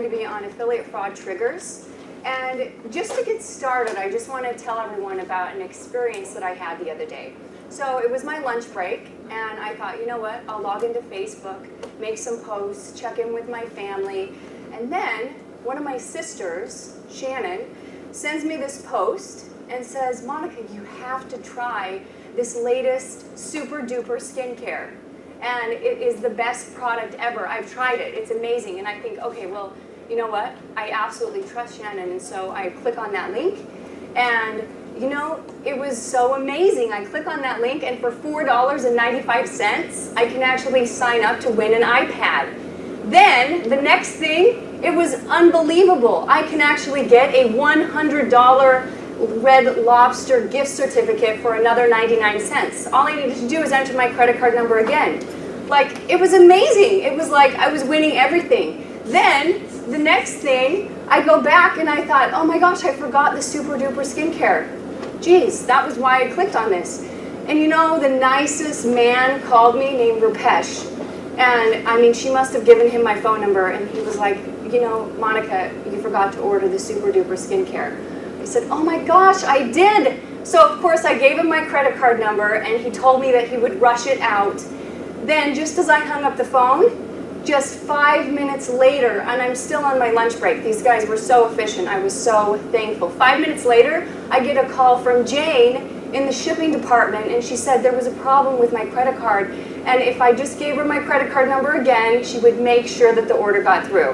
going to be on affiliate fraud triggers. And just to get started, I just want to tell everyone about an experience that I had the other day. So it was my lunch break, and I thought, you know what, I'll log into Facebook, make some posts, check in with my family, and then one of my sisters, Shannon, sends me this post and says, Monica, you have to try this latest super duper skincare. And it is the best product ever. I've tried it. It's amazing. And I think, okay, well, you know what? I absolutely trust Shannon. And so I click on that link. And, you know, it was so amazing. I click on that link, and for $4.95, I can actually sign up to win an iPad. Then, the next thing, it was unbelievable. I can actually get a $100 Red Lobster gift certificate for another 99 cents. All I needed to do is enter my credit card number again. Like, it was amazing. It was like I was winning everything. Then, the next thing, I go back and I thought, oh my gosh, I forgot the super duper skincare. Geez, that was why I clicked on this. And you know, the nicest man called me named Rupesh. And I mean, she must have given him my phone number, and he was like, you know, Monica, you forgot to order the super duper skincare. I said, oh my gosh, I did. So of course I gave him my credit card number, and he told me that he would rush it out. Then just as I hung up the phone, just 5 minutes later, and I'm still on my lunch break. These guys were so efficient. I was so thankful. 5 minutes later, I get a call from Jane in the shipping department, and she said there was a problem with my credit card, and if I just gave her my credit card number again, she would make sure that the order got through.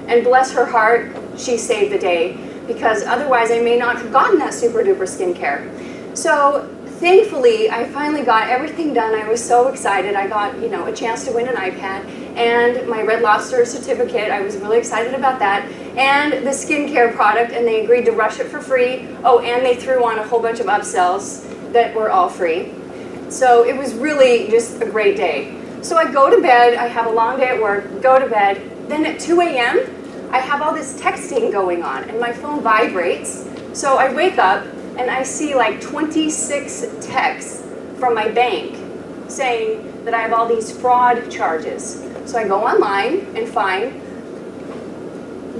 And bless her heart, she saved the day, because otherwise I may not have gotten that super duper skincare. So thankfully, I finally got everything done. I was so excited. I got, you know, a chance to win an iPad and my Red Lobster certificate. I was really excited about that. And the skincare product, and they agreed to rush it for free. Oh, and they threw on a whole bunch of upsells that were all free. So it was really just a great day. So I go to bed. I have a long day at work, go to bed. Then at 2 a.m., I have all this texting going on, and my phone vibrates. So I wake up, and I see like 26 texts from my bank saying that I have all these fraud charges. So I go online and find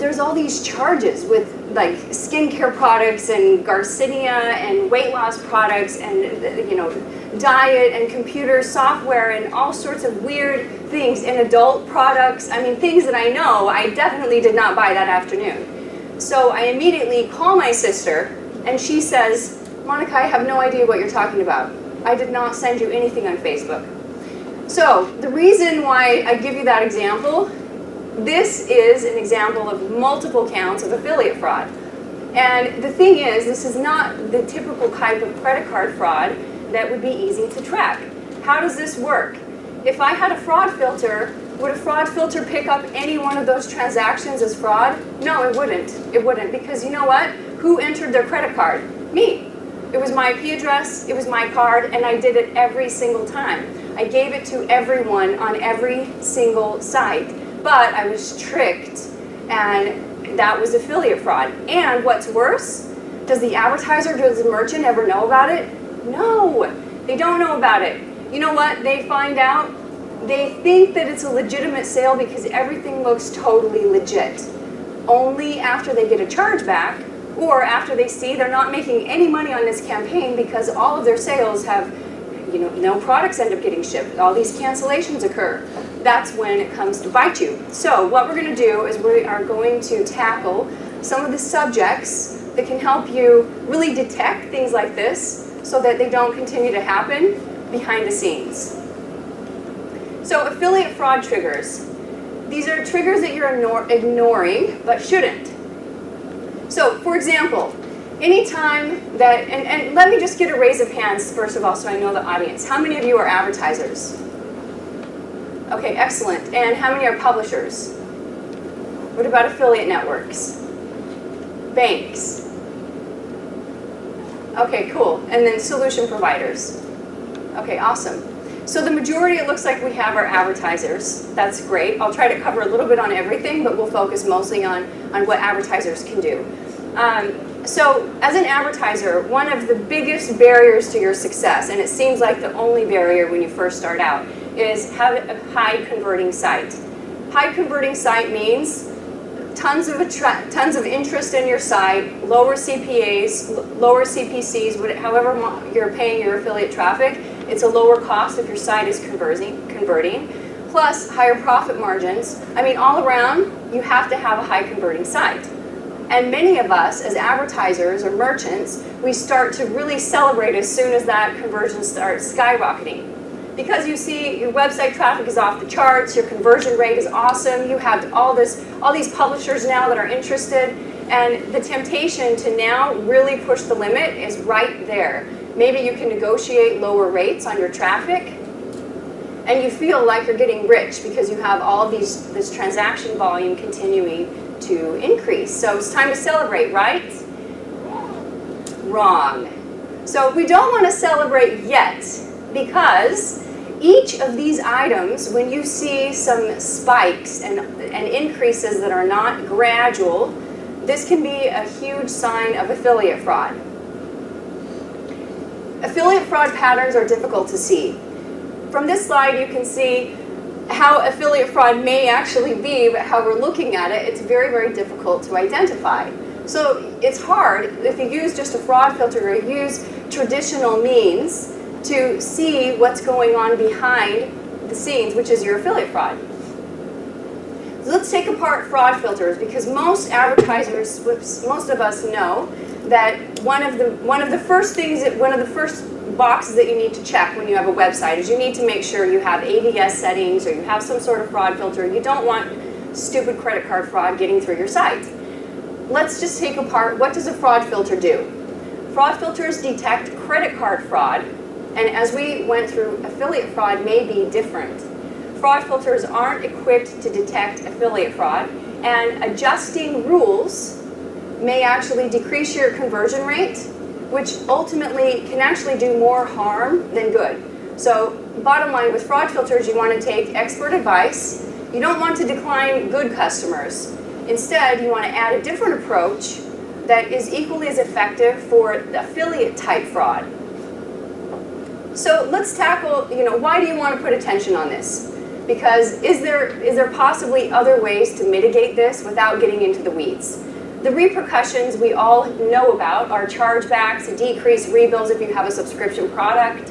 there's all these charges with like skincare products and Garcinia and weight loss products and, you know, diet and computer software and all sorts of weird things and adult products. I mean, things that I know I definitely did not buy that afternoon. So I immediately call my sister, and she says, Monica, I have no idea what you're talking about. I did not send you anything on Facebook. So the reason why I give you that example, this is an example of multiple counts of affiliate fraud. And the thing is, this is not the typical type of credit card fraud that would be easy to track. How does this work? If I had a fraud filter, would a fraud filter pick up any one of those transactions as fraud? No, it wouldn't. It wouldn't, because you know what? Who entered their credit card? Me. It was my IP address, it was my card, and I did it every single time. I gave it to everyone on every single site, but I was tricked, and that was affiliate fraud. And what's worse, does the advertiser, does the merchant ever know about it? No, they don't know about it. You know what? They find out, they think that it's a legitimate sale because everything looks totally legit. Only after they get a chargeback, or after they see they're not making any money on this campaign because all of their sales have, you know, no products end up getting shipped. All these cancellations occur. That's when it comes to bite you. So what we're going to do is we are going to tackle some of the subjects that can help you really detect things like this so that they don't continue to happen behind the scenes. So affiliate fraud triggers. These are triggers that you're ignoring but shouldn't. So, for example, anytime that, and let me just get a raise of hands first of all so I know the audience. How many of you are advertisers? Okay, excellent. And how many are publishers? What about affiliate networks? Banks? Okay, cool. And then solution providers. Okay, awesome. So the majority, it looks like we have our advertisers. That's great. I'll try to cover a little bit on everything, but we'll focus mostly on what advertisers can do. So as an advertiser, one of the biggest barriers to your success, and it seems like the only barrier when you first start out, is have a high converting site. High converting site means tons of interest in your site, lower CPAs, lower CPCs, however you're paying your affiliate traffic. It's a lower cost if your site is converting, plus higher profit margins. I mean, all around, you have to have a high converting site. And many of us, as advertisers or merchants, we start to really celebrate as soon as that conversion starts skyrocketing. Because you see your website traffic is off the charts, your conversion rate is awesome, you have all these publishers now that are interested, and the temptation to now really push the limit is right there. Maybe you can negotiate lower rates on your traffic, and you feel like you're getting rich because you have all of this transaction volume continuing to increase. So it's time to celebrate, right? Wrong. So we don't want to celebrate yet, because each of these items, when you see some spikes and increases that are not gradual, this can be a huge sign of affiliate fraud. Affiliate fraud patterns are difficult to see. From this slide, you can see how affiliate fraud may actually be, but how we're looking at it, it's very, very difficult to identify. So it's hard if you use just a fraud filter or use traditional means to see what's going on behind the scenes, which is your affiliate fraud. So let's take apart fraud filters, because most advertisers, most of us know that one of the first boxes that you need to check when you have a website is you need to make sure you have ABS settings or you have some sort of fraud filter. You don't want stupid credit card fraud getting through your site. Let's just take apart, what does a fraud filter do? Fraud filters detect credit card fraud, and as we went through, affiliate fraud may be different. Fraud filters aren't equipped to detect affiliate fraud, and adjusting rules may actually decrease your conversion rate, which ultimately can actually do more harm than good. So bottom line, with fraud filters, you want to take expert advice. You don't want to decline good customers. Instead, you want to add a different approach that is equally as effective for the affiliate type fraud. So let's tackle, why do you want to put attention on this? Because is there possibly other ways to mitigate this without getting into the weeds? The repercussions we all know about are chargebacks, decreased rebills if you have a subscription product,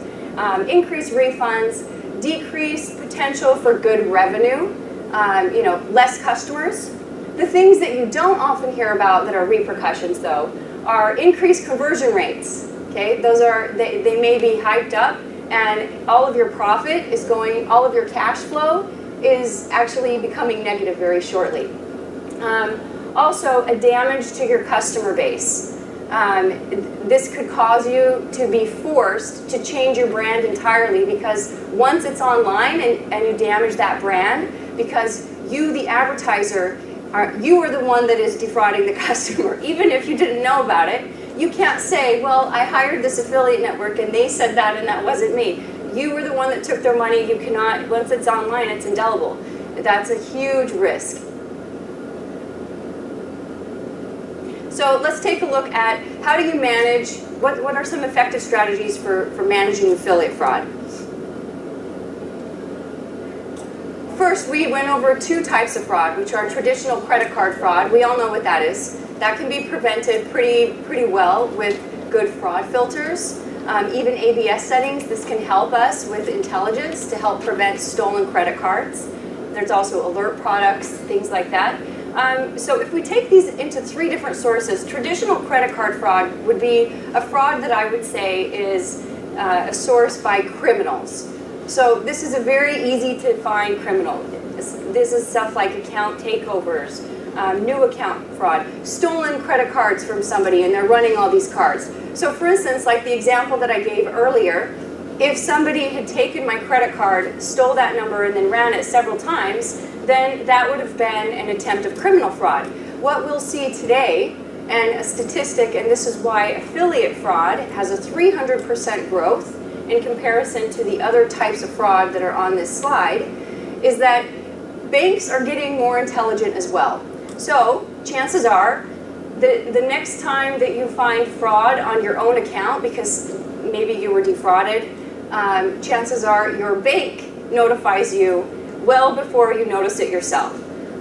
increased refunds, decreased potential for good revenue, less customers. The things that you don't often hear about that are repercussions, though, are increased conversion rates. Okay, they may be hyped up, and all of your profit is going, all of your cash flow is actually becoming negative very shortly. Also, a damage to your customer base. This could cause you to be forced to change your brand entirely, because once it's online and you damage that brand, because you, the advertiser, you are the one that is defrauding the customer. Even if you didn't know about it, you can't say, well, I hired this affiliate network and they said that and that wasn't me. You were the one that took their money. You cannot, once it's online, it's indelible. That's a huge risk. So let's take a look at how do you manage, what are some effective strategies for managing affiliate fraud. First, we went over two types of fraud, which are traditional credit card fraud. We all know what that is. That can be prevented pretty well with good fraud filters. Even ABS settings, this can help us with intelligence to help prevent stolen credit cards. There's also alert products, things like that. So if we take these into three different sources, traditional credit card fraud would be a fraud that I would say is a source by criminals. So this is a very easy to find criminal. This is stuff like account takeovers, new account fraud, stolen credit cards from somebody and they're running all these cards. So for instance, like the example that I gave earlier, if somebody had taken my credit card, stole that number, and then ran it several times, then that would have been an attempt of criminal fraud. What we'll see today, and a statistic, and this is why affiliate fraud has a 300% growth in comparison to the other types of fraud that are on this slide, is that banks are getting more intelligent as well. So chances are the next time that you find fraud on your own account because maybe you were defrauded, chances are your bank notifies you well before you notice it yourself.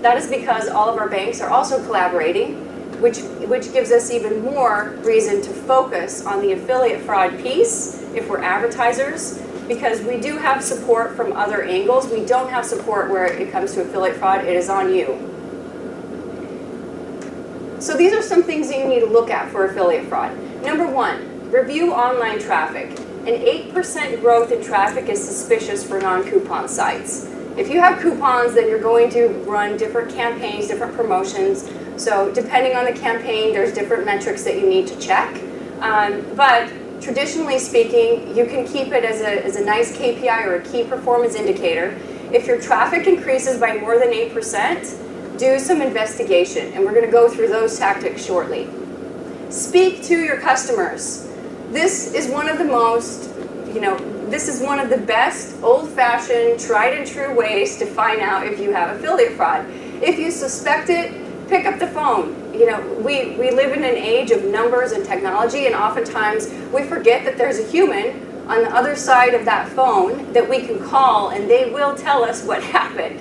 that is because all of our banks are also collaborating, which gives us even more reason to focus on the affiliate fraud piece if we're advertisers, because we do have support from other angles. We don't have support where it comes to affiliate fraud. It is on you. So these are some things that you need to look at for affiliate fraud. Number one, review online traffic. An 8% growth in traffic is suspicious for non-coupon sites. If you have coupons, then you're going to run different campaigns, different promotions. So depending on the campaign, there's different metrics that you need to check. But traditionally speaking, you can keep it as a nice KPI or a key performance indicator. If your traffic increases by more than 8%, do some investigation. And we're going to go through those tactics shortly. Speak to your customers. This is one of the most, this is one of the best old-fashioned, tried and true ways to find out if you have affiliate fraud. If you suspect it, pick up the phone. We live in an age of numbers and technology, and oftentimes we forget that there's a human on the other side of that phone that we can call, and they will tell us what happened.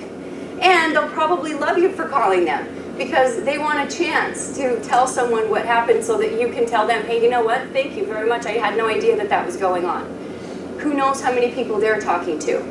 And they'll probably love you for calling them, because they want a chance to tell someone what happened so that you can tell them, hey, you know what, thank you very much, I had no idea that that was going on. Who knows how many people they're talking to.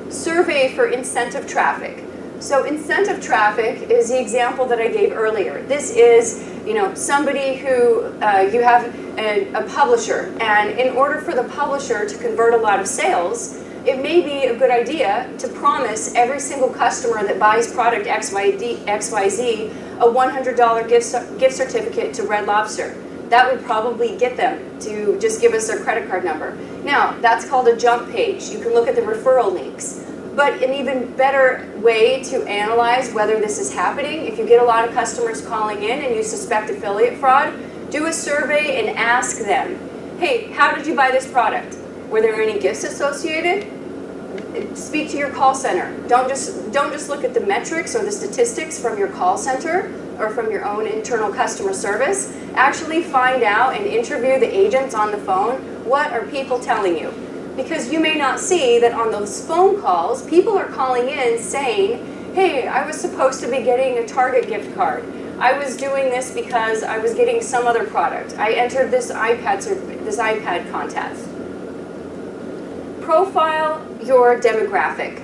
Survey for incentive traffic. So incentive traffic is the example that I gave earlier. This is, somebody who, you have a publisher, and in order for the publisher to convert a lot of sales, it may be a good idea to promise every single customer that buys product XYZ a $100 gift certificate to Red Lobster. That would probably get them to just give us their credit card number. Now, that's called a jump page. You can look at the referral links. But an even better way to analyze whether this is happening, if you get a lot of customers calling in and you suspect affiliate fraud, do a survey and ask them, hey, how did you buy this product? Were there any gifts associated? Speak to your call center. Don't just look at the metrics or the statistics from your call center or from your own internal customer service. Actually find out and interview the agents on the phone. What are people telling you? Because you may not see that on those phone calls, people are calling in saying, hey, I was supposed to be getting a Target gift card. I was doing this because I was getting some other product. I entered this iPad contest. Profile your demographic.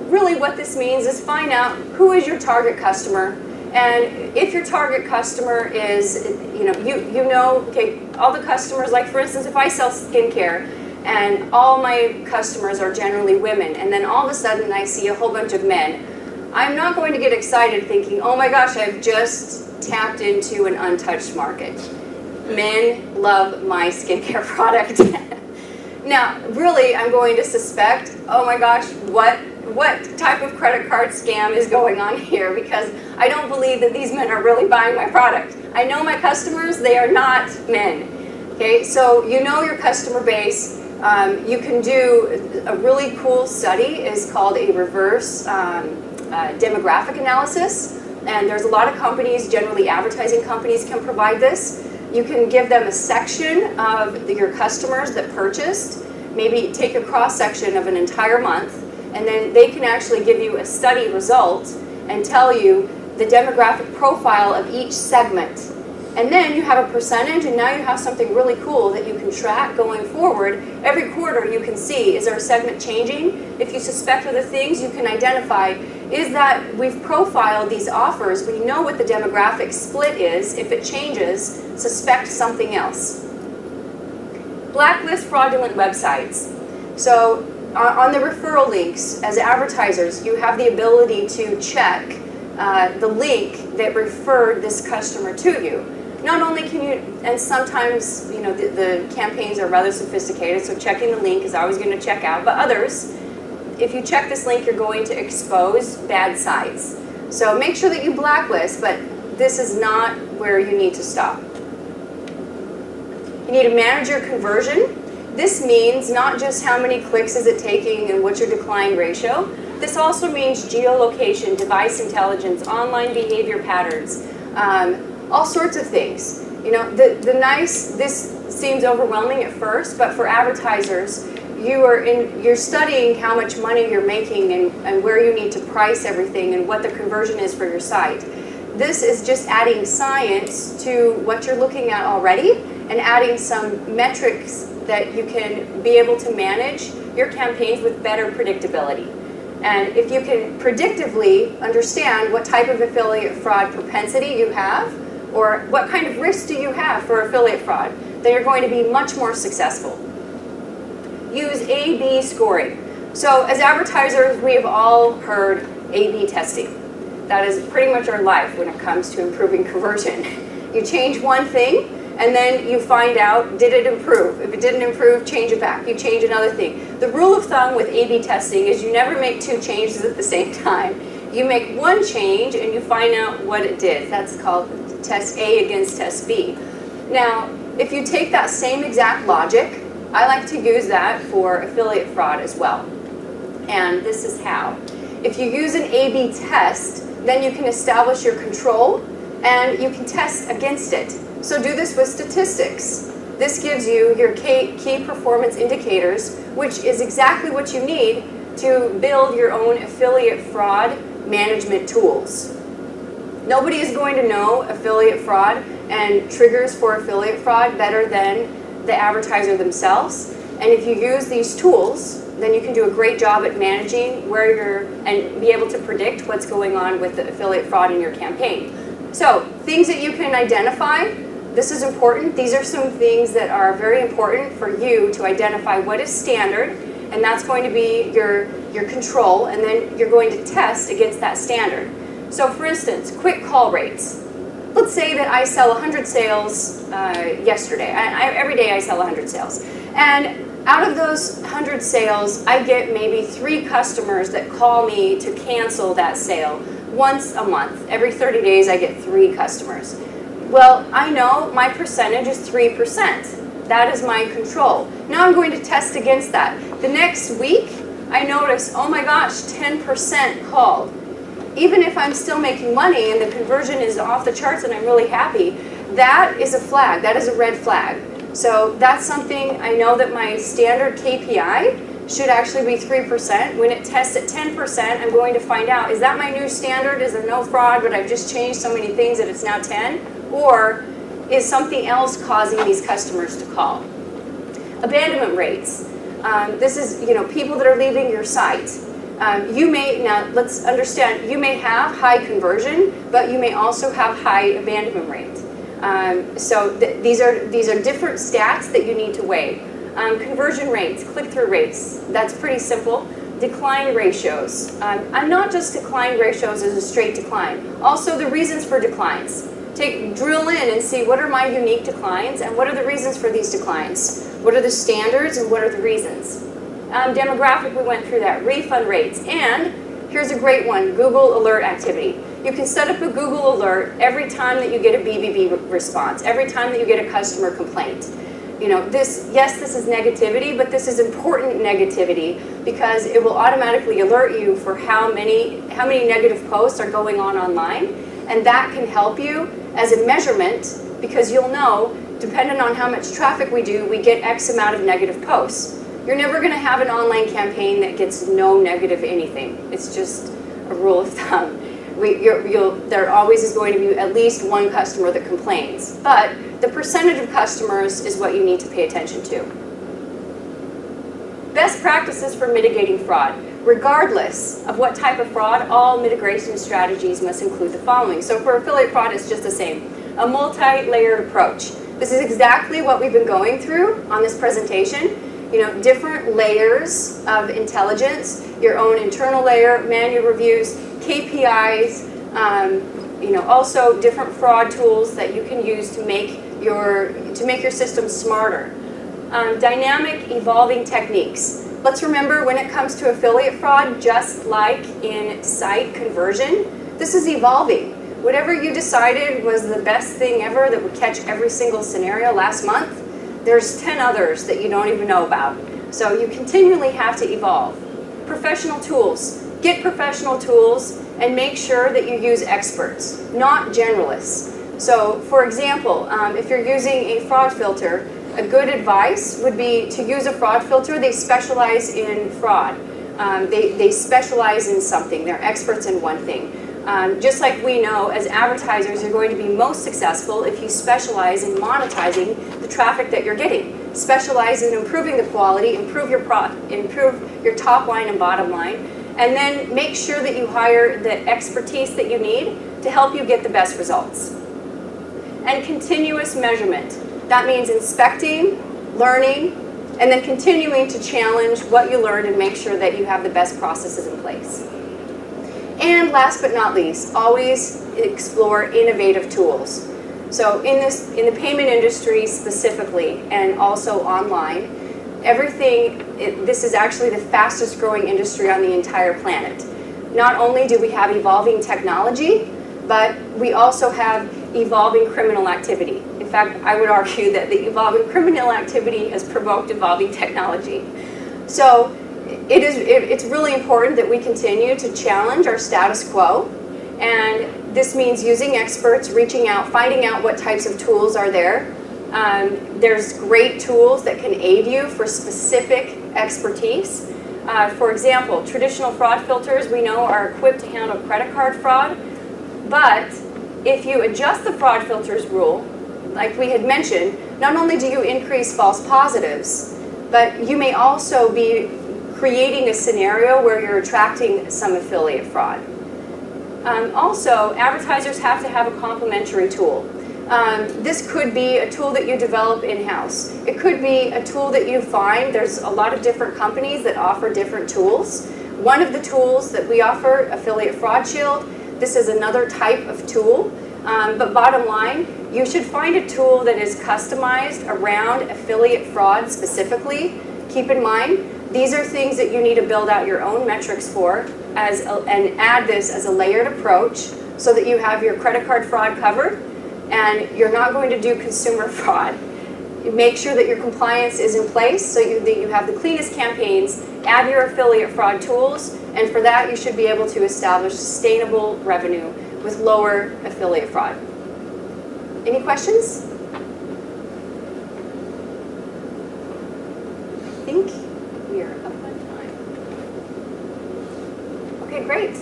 Really what this means is find out who is your target customer, and if your target customer is, okay, all the customers, like for instance, if I sell skincare and all my customers are generally women, and then all of a sudden I see a whole bunch of men, I'm not going to get excited thinking, oh my gosh, I've just tapped into an untouched market. Men love my skincare product. Now, really, I'm going to suspect, oh my gosh, what type of credit card scam is going on here? Because I don't believe that these men are really buying my product. I know my customers, they are not men. Okay, so you know your customer base. You can do a really cool study. It's called a reverse demographic analysis. And there's a lot of companies, generally advertising companies, can provide this. You can give them a section of your customers that purchased, maybe take a cross-section of an entire month, and then they can actually give you a study result and tell you the demographic profile of each segment. And then you have a percentage, and now you have something really cool that you can track going forward. Every quarter you can see, is our segment changing? If you suspect other things, you can identify, is that we've profiled these offers, we know what the demographic split is. If it changes, suspect something else. Blacklist fraudulent websites. So on the referral links, as advertisers, you have the ability to check the link that referred this customer to you. Not only can you, and sometimes the campaigns are rather sophisticated, so checking the link is always going to check out, but others, if you check this link, you're going to expose bad sites. So make sure that you blacklist, but this is not where you need to stop. You need to manage your conversion. This means not just how many clicks is it taking and what's your decline ratio. This also means geolocation, device intelligence, online behavior patterns, all sorts of things. This seems overwhelming at first, but for advertisers, you're studying how much money you're making and where you need to price everything and what the conversion is for your site. This is just adding science to what you're looking at already and adding some metrics that you can be able to manage your campaigns with better predictability. And if you can predictively understand what type of affiliate fraud propensity you have, or what kind of risk do you have for affiliate fraud, then you're going to be much more successful. Use A/B scoring. So as advertisers, we have all heard A/B testing. That is pretty much our life when it comes to improving conversion. You change one thing, and then you find out, did it improve? If it didn't improve, change it back. You change another thing. The rule of thumb with A/B testing is you never make two changes at the same time. You make one change, and you find out what it did. That's called test A against test B. Now, if you take that same exact logic, I like to use that for affiliate fraud as well. And this is how. If you use an A/B test, then you can establish your control and you can test against it. So do this with statistics. This gives you your key performance indicators, which is exactly what you need to build your own affiliate fraud management tools. Nobody is going to know affiliate fraud and triggers for affiliate fraud better than the advertiser themselves. And if you use these tools, then you can do a great job at managing where you're and be able to predict what's going on with the affiliate fraud in your campaign. So things that you can identify, this is important. These are some things that are very important for you to identify what is standard, and that's going to be your control, and then you're going to test against that standard. So for instance, quick call rates. Let's say that I sell 100 sales yesterday. Every day I sell 100 sales. And out of those 100 sales, I get maybe 3 customers that call me to cancel that sale once a month. Every 30 days I get 3 customers. Well, I know my percentage is 3%. That is my control. Now I'm going to test against that. The next week, I notice, oh my gosh, 10% called. Even if I'm still making money and the conversion is off the charts and I'm really happy, that is a flag. That is a red flag. So that's something I know that my standard KPI should actually be 3%. When it tests at 10%, I'm going to find out, is that my new standard? Is there no fraud, but I've just changed so many things that it's now 10? Or is something else causing these customers to call? Abandonment rates. This is, people that are leaving your site. Now let's understand, you may have high conversion, but you may also have high abandonment rate. So these are different stats that you need to weigh. Conversion rates, click-through rates, that's pretty simple. Decline ratios. I'm not just decline ratios as a straight decline. Also the reasons for declines. Drill in and see what are my unique declines and what are the reasons for these declines. What are the standards and what are the reasons? Demographic, we went through that. Refund rates. And here's a great one, Google alert activity. You can set up a Google alert every time that you get a BBB response, every time that you get a customer complaint. This is negativity, but this is important negativity because it will automatically alert you for how many negative posts are going on online, and that can help you as a measurement because you'll know, depending on how much traffic we do, we get X amount of negative posts. You're never going to have an online campaign that gets no negative anything. It's just a rule of thumb. There always is going to be at least one customer that complains, but the percentage of customers is what you need to pay attention to. Best practices for mitigating fraud. Regardless of what type of fraud, all mitigation strategies must include the following. So for affiliate fraud, it's just the same. A multi-layered approach. This is exactly what we've been going through on this presentation. Different layers of intelligence, your own internal layer, manual reviews, KPIs, also different fraud tools that you can use to make your system smarter. Dynamic, evolving techniques. Let's remember when it comes to affiliate fraud, just like in site conversion, this is evolving. Whatever you decided was the best thing ever that would catch every single scenario last month, there's 10 others that you don't even know about. So you continually have to evolve. Professional tools. Get professional tools and make sure that you use experts, not generalists. So for example, if you're using a fraud filter, a good advice would be to use a fraud filter. They specialize in fraud. They specialize in something. They're experts in one thing. Just like we know, as advertisers, you're going to be most successful if you specialize in monetizing the traffic that you're getting. Specialize in improving the quality, improve your top line and bottom line, and then make sure that you hire the expertise that you need to help you get the best results. And continuous measurement. That means inspecting, learning, and then continuing to challenge what you learned and make sure that you have the best processes in place. And last but not least, always explore innovative tools. So in the payment industry specifically, and also online, this is actually the fastest growing industry on the entire planet. Not only do we have evolving technology, but we also have evolving criminal activity. In fact, I would argue that the evolving criminal activity has provoked evolving technology. So it's really important that we continue to challenge our status quo. And this means using experts, reaching out, finding out what types of tools are there. There's great tools that can aid you for specific expertise. For example, traditional fraud filters we know are equipped to handle credit card fraud. But if you adjust the fraud filters rule, like we had mentioned, not only do you increase false positives, but you may also be creating a scenario where you're attracting some affiliate fraud. Also, advertisers have to have a complementary tool. This could be a tool that you develop in-house. It could be a tool that you find. There's a lot of different companies that offer different tools. One of the tools that we offer, Affiliate Fraud Shield, this is another type of tool. But bottom line, you should find a tool that is customized around affiliate fraud specifically. Keep in mind, these are things that you need to build out your own metrics for and add this as a layered approach so that you have your credit card fraud covered and you're not going to do consumer fraud. Make sure that your compliance is in place so that you have the cleanest campaigns, add your affiliate fraud tools, and for that you should be able to establish sustainable revenue with lower affiliate fraud. Any questions? I think we are up on time. Okay, great.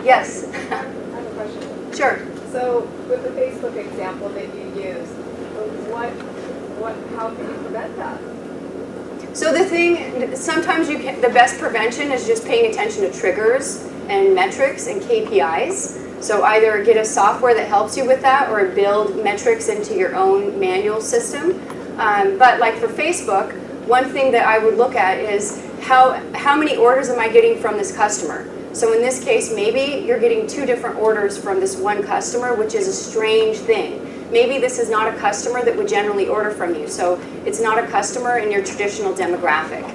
Yes? I have a question. Sure. So with the Facebook example that you used, how can you prevent that? So the thing, sometimes the best prevention is just paying attention to triggers and metrics and KPIs. So either get a software that helps you with that or build metrics into your own manual system. But like for Facebook, one thing that I would look at is how many orders am I getting from this customer? So in this case, maybe you're getting 2 different orders from this one customer, which is a strange thing. Maybe this is not a customer that would generally order from you. So it's not a customer in your traditional demographic.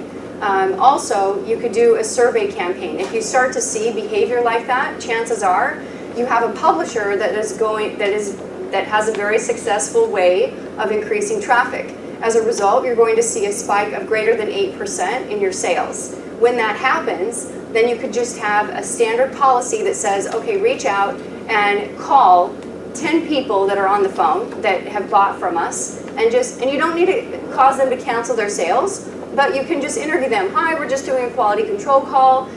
Also, you could do a survey campaign. If you start to see behavior like that, chances are you have a publisher that has a very successful way of increasing traffic. As a result, you're going to see a spike of greater than 8% in your sales. When that happens, then you could just have a standard policy that says, okay, reach out and call 10 people that are on the phone that have bought from us, and you don't need to cause them to cancel their sales, but you can just interview them. Hi, we're just doing a quality control call.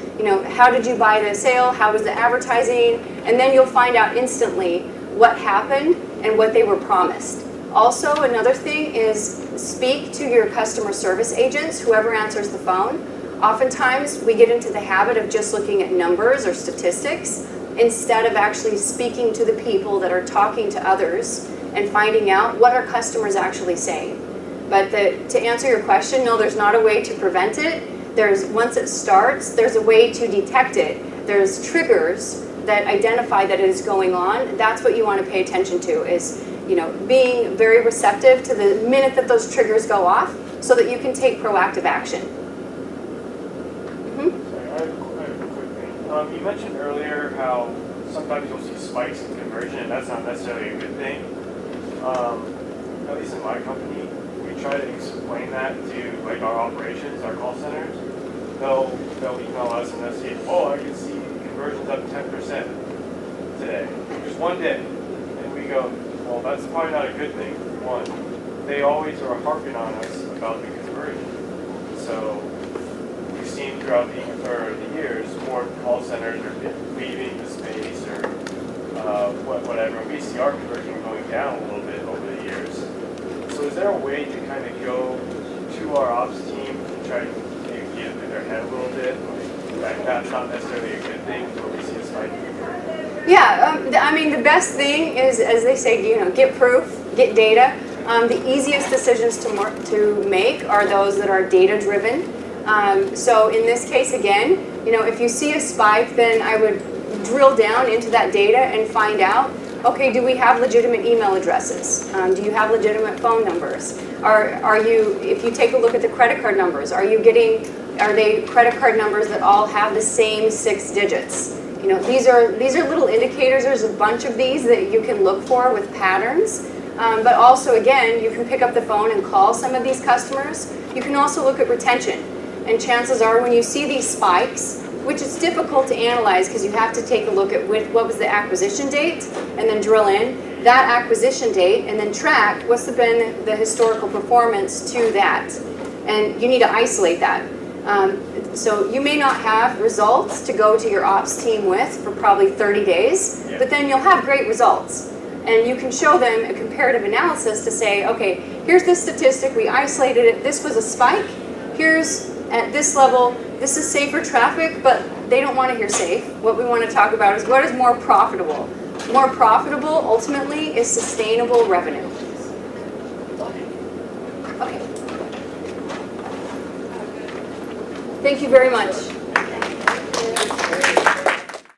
How did you buy the sale? How was the advertising? And then you'll find out instantly what happened and what they were promised. Also, another thing is speak to your customer service agents, whoever answers the phone. Oftentimes, we get into the habit of just looking at numbers or statistics instead of actually speaking to the people that are talking to others and finding out what are customers actually saying. But to answer your question, no, there's not a way to prevent it. Once it starts, there's a way to detect it. There's triggers that identify that it is going on. That's what you want to pay attention to, is being very receptive to the minute that those triggers go off so that you can take proactive action. Sorry, I have a quick thing. You mentioned earlier how sometimes you'll see spikes in conversion, and that's not necessarily a good thing. At least in my company, we try to explain that to our operations, our call centers. They'll email us and they'll say, oh, I can see conversions up 10% today, just one day. And we go, well, that's probably not a good thing, one. they always are harping on us about the conversion. So we've seen throughout the years, more call centers are leaving the space or whatever. And we see our conversion going down a little bit over the years. So is there a way to kind of go to our ops team and try to maybe get it in their head a little bit? Like that's not necessarily a good thing where we see a spike in conversion. Yeah, I mean, the best thing is, as they say, get proof, get data. The easiest decisions to make are those that are data-driven. So in this case, again, if you see a spike, then I would drill down into that data and find out, okay, do we have legitimate email addresses? Do you have legitimate phone numbers? Are you, if you take a look at the credit card numbers, are they credit card numbers that all have the same 6 digits? These are little indicators. There's a bunch of these that you can look for with patterns. But also, again, you can pick up the phone and call some of these customers. You can also look at retention. And chances are when you see these spikes, which is difficult to analyze because you have to take a look at what was the acquisition date and then drill in that acquisition date and then track what's been the historical performance to that. And you need to isolate that. So you may not have results to go to your ops team with for probably 30 days, but then you'll have great results. And you can show them a comparative analysis to say, okay, here's the statistic, we isolated it, this was a spike, here's at this level, this is safer traffic, but they don't want to hear safe. What we want to talk about is what is more profitable. More profitable, ultimately, is sustainable revenue. Okay. Thank you very much.